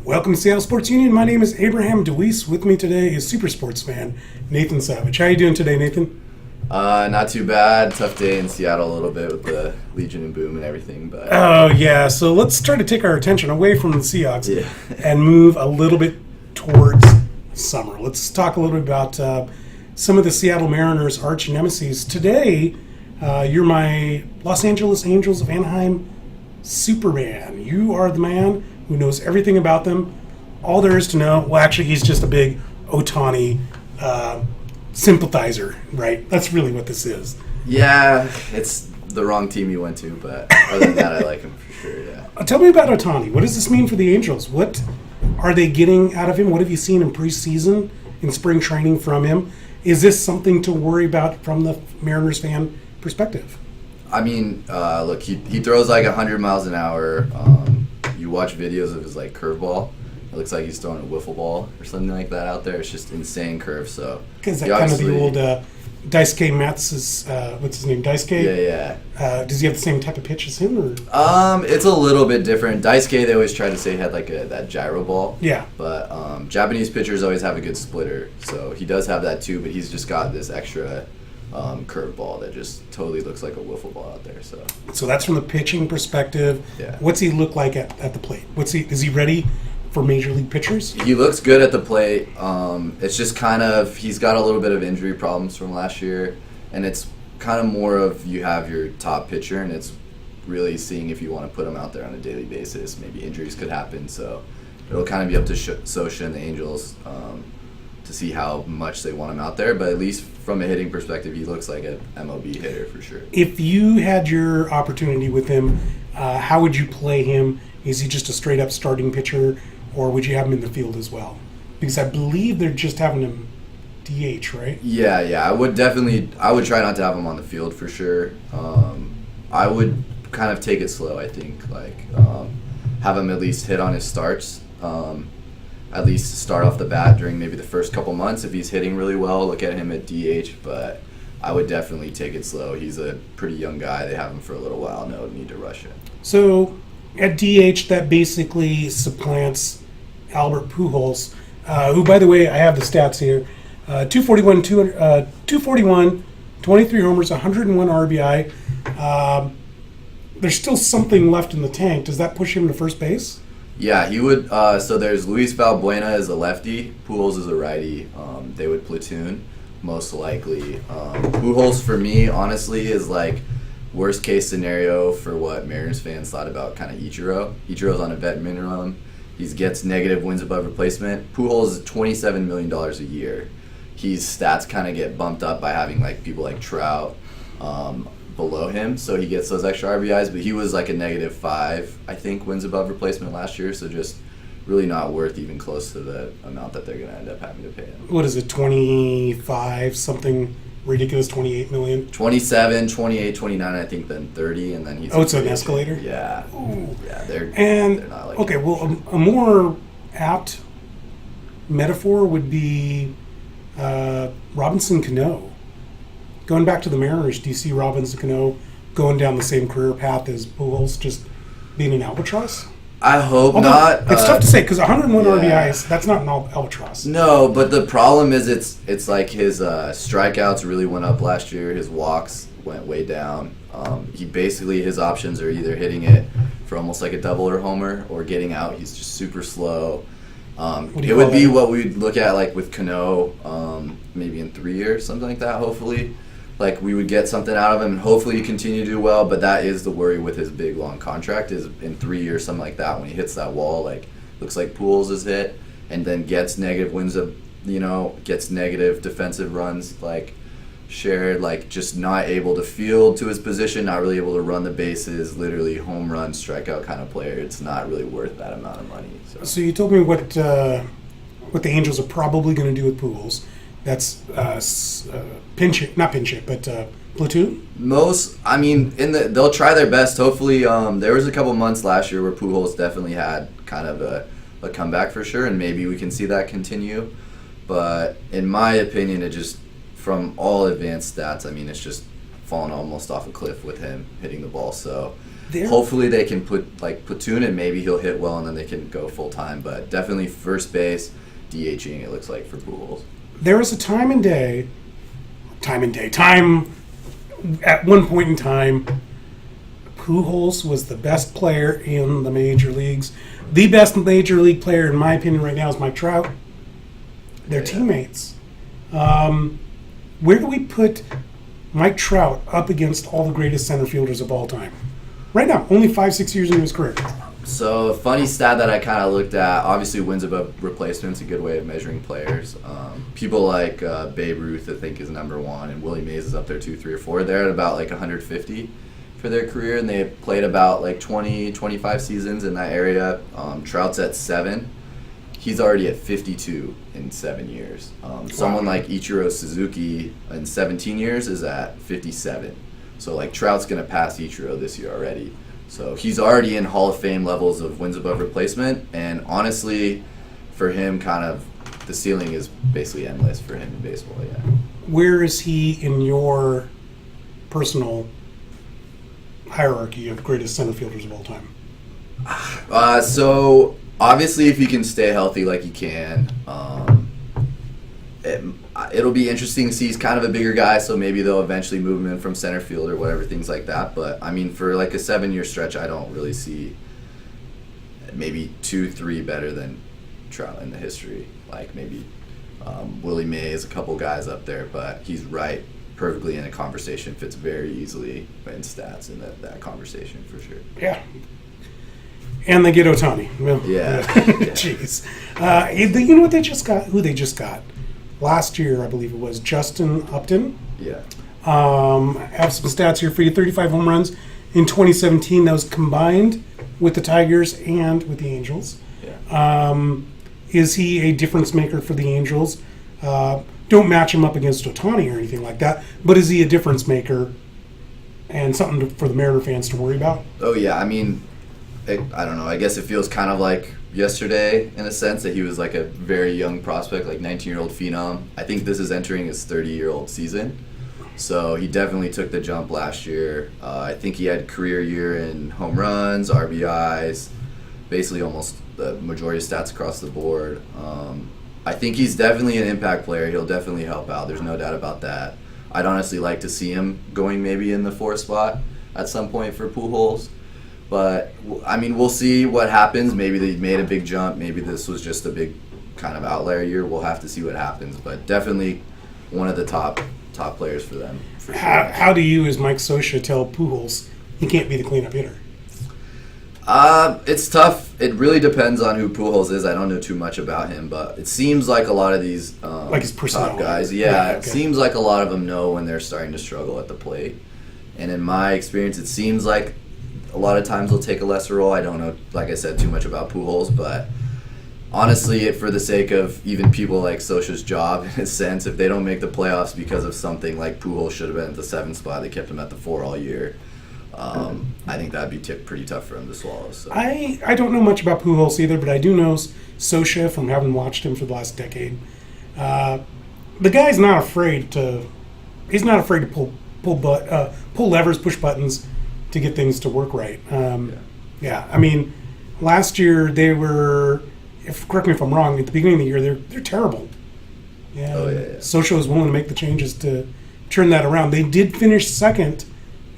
Welcome to Seattle Sports Union. My name is Abraham DeWeese. With me today is super sports fan Nathan Savage. How are you doing today, Nathan? Not too bad. Tough day in Seattle a little bit with the Legion and Boom and everything. But Oh, yeah. So let's try to take our attention away from the Seahawks and move a little bit towards summer. Let's talk a little bit about some of the Seattle Mariners' arch nemesis. Today, you're my Los Angeles Angels of Anaheim Superman. You are the man who knows everything about them. All there is to know, well, actually, he's just a big Ohtani sympathizer, right? That's really what this is. Yeah, it's the wrong team you went to, but other than that, I like him for sure, yeah. Tell me about Ohtani. What does this mean for the Angels? What are they getting out of him? What have you seen in preseason, in spring training from him? Is this something to worry about from the Mariners fan perspective? I mean, look, he throws like 100 miles an hour. You watch videos of his like curveball. It looks like he's throwing a wiffle ball or something like that out there. It's just insane curve. So because that kind of the old Daisuke Matsu's, what's his name? Daisuke? Yeah. Does he have the same type of pitch as him? Or? It's a little bit different. Daisuke, they always try to say had like that gyro ball. Yeah. But Japanese pitchers always have a good splitter. So he does have that too, but he's just got this extra curveball that just totally looks like a wiffle ball out there. So that's from the pitching perspective. Yeah. What's he look like at the plate? Is he ready for major league pitchers? He looks good at the plate. It's just kind of he's got a little bit of injury problems from last year, and it's kind of more of you have your top pitcher, and it's really seeing if you want to put him out there on a daily basis. Maybe injuries could happen, so it'll kind of be up to Sosha and the Angels to see how much they want him out there. But at least from a hitting perspective, he looks like an MLB hitter for sure. If you had your opportunity with him, how would you play him? Is he just a straight-up starting pitcher, or would you have him in the field as well? Because I believe they're just having him DH, right? Yeah. I would try not to have him on the field for sure. I would kind of take it slow, I think. Have him at least hit on his starts. At least start off the bat during maybe the first couple months. If he's hitting really well, look at him at DH, but I would definitely take it slow. He's a pretty young guy. They have him for a little while. No need to rush him. So at DH, that basically supplants Albert Pujols, who, by the way, I have the stats here. 241, 23 homers, 101 RBI. There's still something left in the tank. Does that push him to first base? Yeah, he would. So there's Luis Valbuena as a lefty. Pujols is a righty. They would platoon, most likely. Pujols, for me, honestly, is like worst case scenario for what Mariners fans thought about kind of Ichiro. Ichiro's on a vet minimum. He gets negative wins above replacement. Pujols is $27 million a year. His stats kind of get bumped up by having like people like Trout below him, so he gets those extra RBIs, but he was like a -5, I think, wins above replacement last year, so just really not worth even close to the amount that they're going to end up having to pay him. What is it, 25, something ridiculous, 28 million? 27, 28, 29, I think, then 30, and then he's... Oh, it's an escalator? Yeah. Ooh. Yeah, they're not like... Okay, well, a more apt metaphor would be Robinson Cano. Going back to the Mariners, do you see Robinson Cano going down the same career path as Pujols, just being an albatross? I hope not. It's tough to say because 101 RBIs, that's not an albatross. No, but the problem is it's like his strikeouts really went up last year. His walks went way down. His options are either hitting it for almost like a double or homer or getting out. He's just super slow. It would be what we'd look at like with Cano, maybe in 3 years, something like that, hopefully. Like we would get something out of him and hopefully continue to do well, but that is the worry with his big long contract is in 3 years, something like that, when he hits that wall, like looks like Pujols is hit and then gets negative wins gets negative defensive runs, like shared, like just not able to field to his position, not really able to run the bases, literally home run, strikeout kind of player. It's not really worth that amount of money. So you told me what the Angels are probably going to do with Pujols. That's not pinch hit, but platoon? They'll try their best. Hopefully, there was a couple months last year where Pujols definitely had kind of a comeback for sure, and maybe we can see that continue. But in my opinion, it just, from all advanced stats, it's just fallen almost off a cliff with him hitting the ball. So Hopefully they can platoon and maybe he'll hit well and then they can go full time. But definitely first base, DHing it looks like for Pujols. There was a time at one point in time, Pujols was the best player in the major leagues. The best major league player, in my opinion, right now is Mike Trout. They're teammates. Where do we put Mike Trout up against all the greatest center fielders of all time? Right now, only 5-6 years into his career. So, a funny stat that I kind of looked at, obviously wins above replacement's a good way of measuring players. People like Babe Ruth, I think, is number one, and Willie Mays is up there 2, 3, or 4. They're at about 150 for their career, and they played about 20, 25 seasons in that area. Trout's at 7. He's already at 52 in 7 years. Someone like Ichiro Suzuki in 17 years is at 57. So, Trout's going to pass Ichiro this year already. So, he's already in Hall of Fame levels of wins above replacement. And honestly, for him, kind of, the ceiling is basically endless for him in baseball, yeah. Where is he in your personal hierarchy of greatest center fielders of all time? So, obviously, if he can stay healthy like he can, it'll be interesting to see. He's kind of a bigger guy, so maybe they'll eventually move him in from center field or whatever, things like that. But, I mean, for a 7-year stretch, I don't really see maybe 2, 3 better than Trout in the history. Maybe Willie Mays, a couple guys up there, but he's right perfectly in a conversation, fits very easily in stats in that conversation for sure. Yeah. And they get Ohtani. Well, yeah. Jeez. You know what they just got? Who they just got? Last year, I believe it was Justin Upton. Yeah. I have some stats here for you. 35 home runs in 2017. That was combined with the Tigers and with the Angels. Yeah. Is he a difference maker for the Angels? Don't match him up against Ohtani or anything like that, but is he a difference maker and something for the Mariner fans to worry about? Oh, yeah. I mean, I don't know. I guess it feels kind of like yesterday in a sense that he was a very young prospect, 19-year-old phenom. I think this is entering his 30-year-old season. So he definitely took the jump last year. I think he had career year in home runs, RBIs, basically almost the majority of stats across the board. I think he's definitely an impact player. He'll definitely help out. There's no doubt about that. I'd honestly like to see him going maybe in the 4th spot at some point for Pujols. But, I mean, we'll see what happens. Maybe they made a big jump. Maybe this was just a big kind of outlier year. We'll have to see what happens. But definitely one of the top players for them. For sure. How do you, as Mike Scioscia, tell Pujols he can't be the cleanup hitter? It's tough. It really depends on who Pujols is. I don't know too much about him, but it seems like a lot of these his top guys, it seems like a lot of them know when they're starting to struggle at the plate. And in my experience, it seems like a lot of times they'll take a lesser role. I don't know, like I said, too much about Pujols, but honestly, for the sake of even people like Scioscia's job, in a sense, if they don't make the playoffs because of something like Pujols should have been at the 7th spot, they kept him at the 4 all year. I think that'd be pretty tough for him to swallow. So. I don't know much about Pujols either, but I do know Scioscia from having watched him for the last decade. The guy's not afraid to. He's not afraid to pull levers, push buttons to get things to work right. Yeah. I mean, last year they were. Correct me if I'm wrong. At the beginning of the year, they're terrible. Yeah. Scioscia was willing to make the changes to turn that around. They did finish second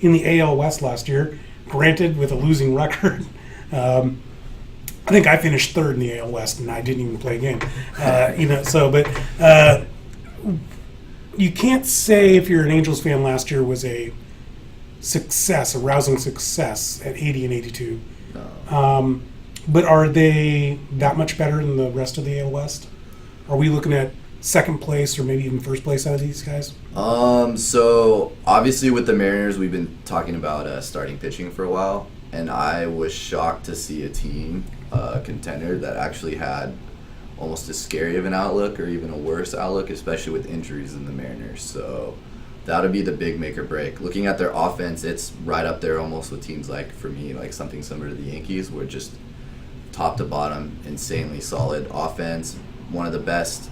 in the AL West last year, granted with a losing record. I think I finished 3rd in the AL West, and I didn't even play a game. But you can't say if you're an Angels fan last year was a success, a rousing success at 80 and 82. No. But are they that much better than the rest of the AL West? Are we looking at 2nd place or maybe even 1st place out of these guys? So obviously with the Mariners, we've been talking about starting pitching for a while, and I was shocked to see a team contender that actually had almost as scary of an outlook or even a worse outlook, especially with injuries in the Mariners. So that'll be the big make or break. Looking at their offense, it's right up there almost with teams for me, something similar to the Yankees, where just top to bottom, insanely solid offense, one of the best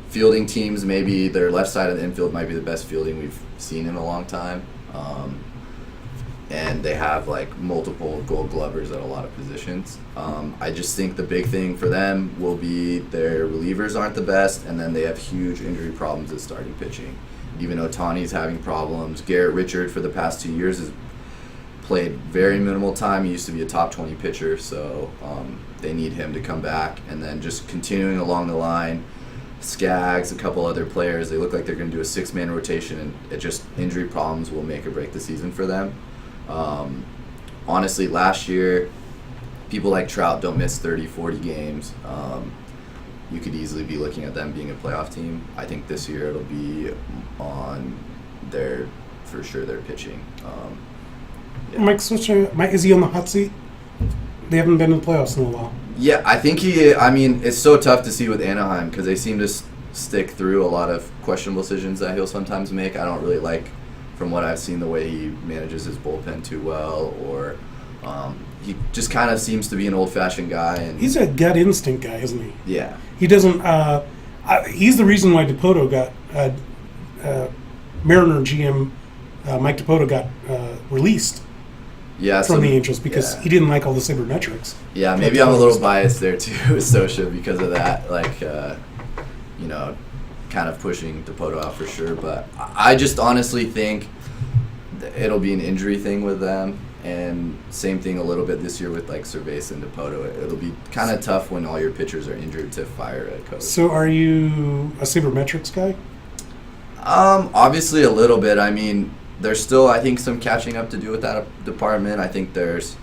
fielding teams. Maybe their left side of the infield might be the best fielding we've seen in a long time. and they have like multiple Gold Glovers at a lot of positions. I just think the big thing for them will be their relievers aren't the best, and then they have huge injury problems at starting pitching. Even Ohtani's having problems. Garrett Richard for the past 2 years has played very minimal time. He used to be a top 20 pitcher, so they need him to come back. And then just continuing along the line, Skaggs, a couple other players, they look like they're going to do a 6-man rotation, and it just injury problems will make or break the season for them. Honestly, last year, people like Trout don't miss 30, 40 games. You could easily be looking at them being a playoff team. I think this year it'll be on for sure, their pitching. Yeah. Mike Switcher, is he on the hot seat? They haven't been in the playoffs in a while. Yeah, I think it's so tough to see with Anaheim because they seem to stick through a lot of questionable decisions that he'll sometimes make. I don't really like, from what I've seen, the way he manages his bullpen too well, or he just kind of seems to be an old-fashioned guy. And he's a gut instinct guy, isn't he? Yeah. He doesn't. He's the reason why DePoto got Mariner GM Mike DePoto got released. Yeah, from the Angels because he didn't like all the sabermetrics. Yeah, maybe I'm a little biased there too with Sosha because of that, kind of pushing DePoto out for sure. But I just honestly think it'll be an injury thing with them, and same thing a little bit this year with like Cerveza and DePoto. It'll be kind of tough when all your pitchers are injured to fire a coach. So are you a sabermetrics guy? Obviously a little bit. I mean, there's still, I think, some catching up to do with that department. I think there's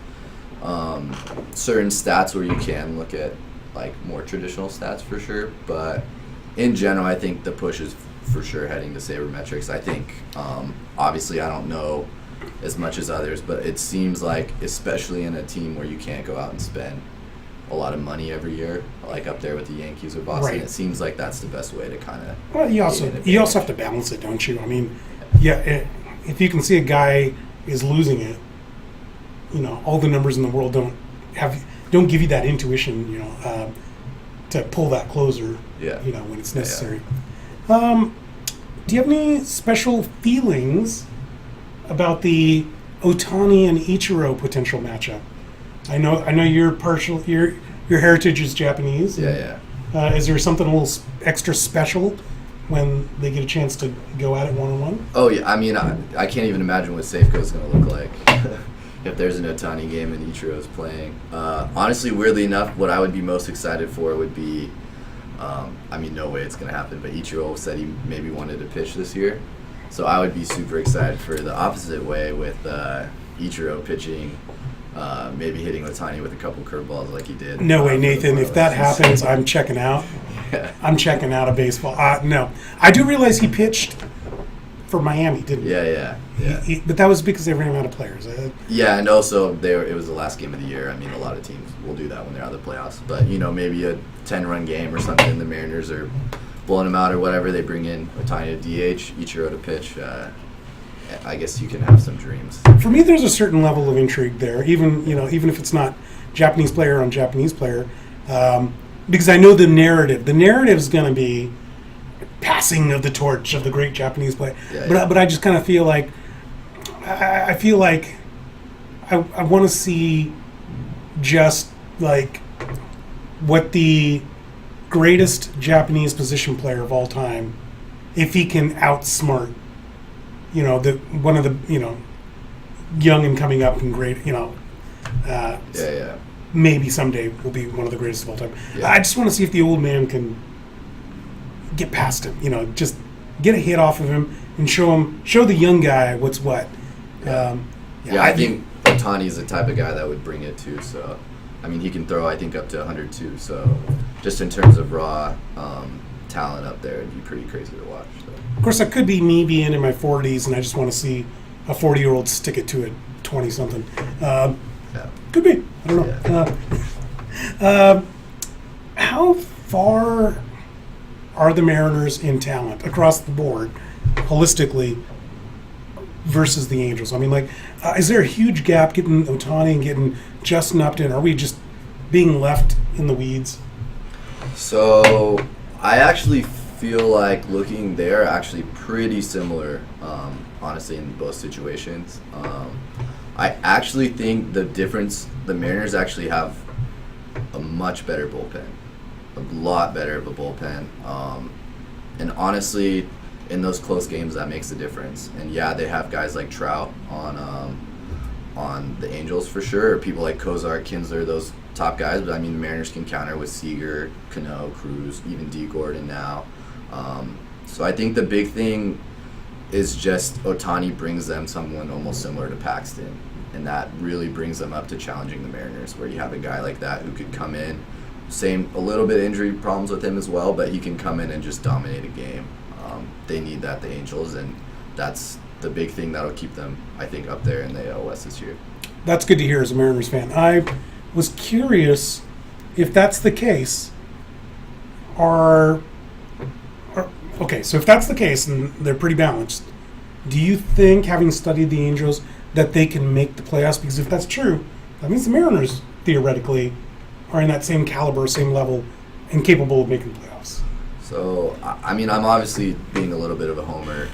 certain stats where you can look at like more traditional stats for sure, but in general, I think the push is for sure heading to sabermetrics. I think, obviously, I don't know as much as others, but it seems like, especially in a team where you can't go out and spend a lot of money every year, like up there with the Yankees or Boston, It seems like that's the best way to kind of. Well, you also have to balance it, don't you? I mean, if you can see a guy is losing it, all the numbers in the world don't give you that intuition, to pull that closer, when it's necessary. Do you have any special feelings about the Ohtani and Ichiro potential matchup? I know your heritage is Japanese. Yeah. Is there something a little extra special when they get a chance to go at it one-on-one? Oh, yeah. I mean, I can't even imagine what Safeco is going to look like if there's an Ohtani game and Ichiro is playing. Honestly, weirdly enough, what I would be most excited for would be, no way it's going to happen, but Ichiro said he maybe wanted to pitch this year. So I would be super excited for the opposite way with Ichiro pitching, maybe hitting Ohtani with a couple curveballs like he did. No way, Nathan. If that happens, I'm checking out. I'm checking out of baseball. No. I do realize he pitched for Miami, didn't he? Yeah. But that was because they ran out of players. Yeah, and also it was the last game of the year. I mean, a lot of teams will do that when they're out of the playoffs. But, maybe a 10-run game or something, the Mariners are blowing them out or whatever, they bring in Ohtani to DH, Ichiro to pitch. I guess you can have some dreams. For me, there's a certain level of intrigue there, even if it's not Japanese player on Japanese player, because I know the narrative. The narrative is going to be passing of the torch of the great Japanese player. But I just kind of feel like I want to see just like what the greatest Japanese position player of all time, if he can outsmart, one of the, young and coming up and great, maybe someday will be one of the greatest of all time. Yeah. I just want to see if the old man can get past him, just get a hit off of him and show the young guy what's what. I think Ohtani's the type of guy that would bring it too, so. I mean, he can throw, I think, up to 102. So, just in terms of raw talent up there, it'd be pretty crazy to watch. So. Of course, that could be me being in my 40s, and I just want to see a 40-year-old stick it to a 20-something. Could be. I don't know. Yeah. How far are the Mariners in talent across the board, holistically, versus the Angels? I mean, is there a huge gap getting Ohtani and getting Justin Upton? Are we just being left in the weeds? So I actually feel like they're actually pretty similar, honestly, in both situations. I actually think the Mariners actually have a much better bullpen, a lot better of a bullpen, and honestly, in those close games, that makes a difference. And yeah, they have guys like Trout on the Angels for sure, or people like Kozar, Kinsler, those top guys. But I mean, the Mariners can counter with Seager, Cano, Cruz, even D. Gordon now. So I think the big thing is just Ohtani brings them someone almost similar to Paxton, and that really brings them up to challenging the Mariners, where you have a guy like that who could come in, a little bit of injury problems with him as well, but he can come in and just dominate a game. They need that, the Angels, and that's the big thing that'll keep them, I think, up there in the AL West this year. That's good to hear as a Mariners fan. I was curious if that's the case. So if that's the case and they're pretty balanced, do you think, having studied the Angels, that they can make the playoffs? Because if that's true, that means the Mariners theoretically are in that same caliber, same level, and capable of making the playoffs. So, I mean, I'm obviously being a little bit of a homer,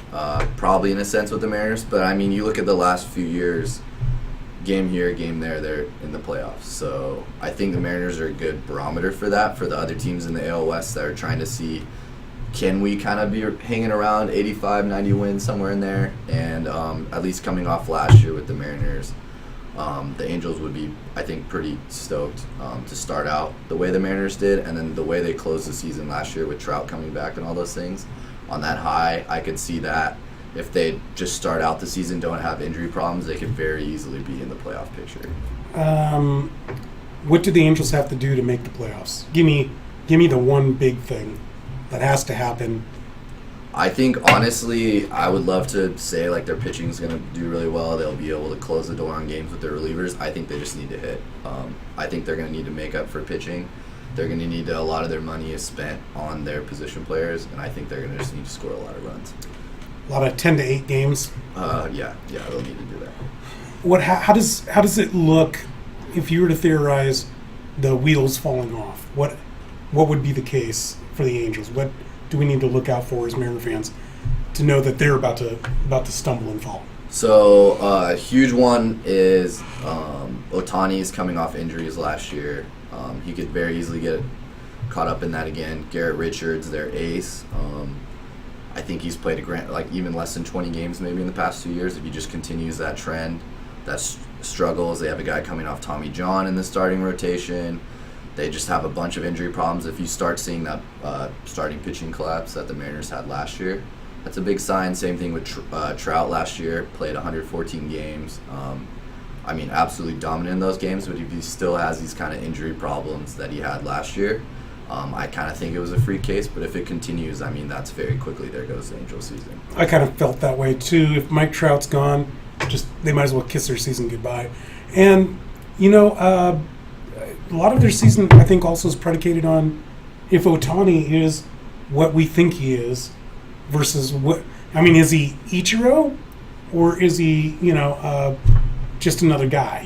probably in a sense with the Mariners, but I mean, you look at the last few years, game here, game there, they're in the playoffs. So I think the Mariners are a good barometer for that, for the other teams in the AL West that are trying to see, can we kind of be hanging around 85, 90 wins, somewhere in there? And at least coming off last year with the Mariners, the Angels would be, I think, pretty stoked to start out the way the Mariners did, and then the way they closed the season last year with Trout coming back and all those things. On that high, I could see that if they just start out the season, don't have injury problems, they could very easily be in the playoff picture. What do the Angels have to do to make the playoffs? Give me the one big thing that has to happen. I think, honestly, I would love to say like their pitching is going to do really well. They'll be able to close the door on games with their relievers. I think they just need to hit. I think they're going to need to make up for pitching. They're going to need a lot of their money is spent on their position players, and I think they're going to just need to score a lot of runs. A lot of 10 to 8 games. Yeah, they'll need to do that. How does it look if you were to theorize the wheels falling off? What would be the case for the Angels? What do we need to look out for as Mariner fans to know that they're about to stumble and fall? So a huge one is Ohtani's coming off injuries last year. He could very easily get caught up in that again. Garrett Richards, their ace. I think he's played even less than 20 games maybe in the past 2 years. If he just continues that trend, that struggles. They have a guy coming off Tommy John in the starting rotation. They just have a bunch of injury problems. If you start seeing that starting pitching collapse that the Mariners had last year, that's a big sign. Same thing with Trout last year, played 114 games. I mean, absolutely dominant in those games, but if he still has these kind of injury problems that he had last year, I kind of think it was a freak case, but if it continues, I mean, that's very quickly there goes the Angel season. I kind of felt that way too. If Mike Trout's gone, they might as well kiss their season goodbye. And, a lot of their season, I think, also is predicated on if Ohtani is what we think he is versus is he Ichiro or is he, just another guy,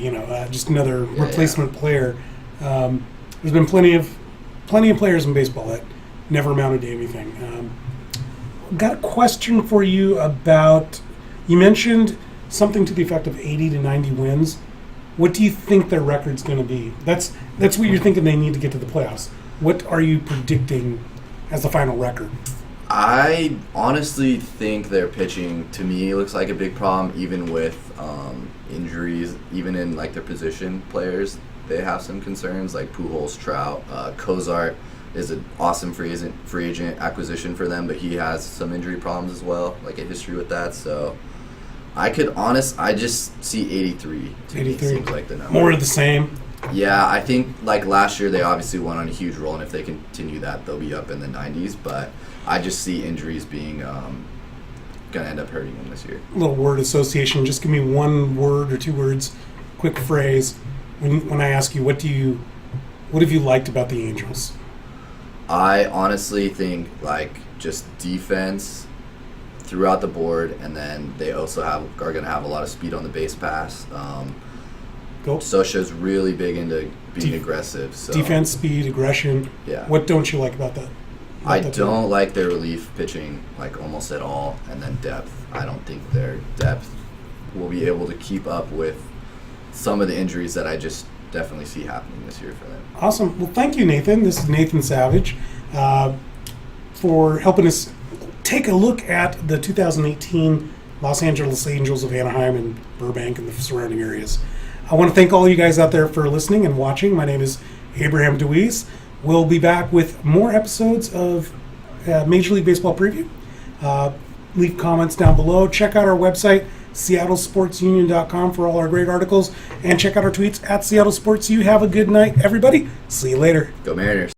just another replacement player? There's been plenty of players in baseball that never amounted to anything. Got a question for you about, you mentioned something to the effect of 80 to 90 wins. What do you think their record's going to be? That's what you're thinking they need to get to the playoffs. What are you predicting as the final record? I honestly think their pitching, to me, looks like a big problem, even with injuries, even in like their position players. They have some concerns, like Pujols, Trout, Kozart is an awesome free agent acquisition for them, but he has some injury problems as well, like a history with that. So I just see 83. 83 seems like the number. More of the same. Yeah, I think like last year they obviously went on a huge roll, and if they continue that, they'll be up in the 90s. But I just see injuries being going to end up hurting them this year. A little word association. Just give me one word or two words, quick phrase. When I ask you, what have you liked about the Angels? I honestly think like just defense throughout the board, and then they also are going to have a lot of speed on the base pass. Sosha's really big into being aggressive. So. Defense, speed, aggression. Yeah. What don't you like about that? I don't like their relief pitching like almost at all, and then depth. I don't think their depth will be able to keep up with some of the injuries that I just definitely see happening this year for them. Awesome. Well, thank you, Nathan. This is Nathan Savage for helping us take a look at the 2018 Los Angeles Angels of Anaheim and Burbank and the surrounding areas. I want to thank all you guys out there for listening and watching. My name is Abraham DeWeese. We'll be back with more episodes of Major League Baseball Preview. Leave comments down below. Check out our website, seattlesportsunion.com, for all our great articles. And check out our tweets at Seattle Sports U. Have a good night, everybody. See you later. Go Mariners.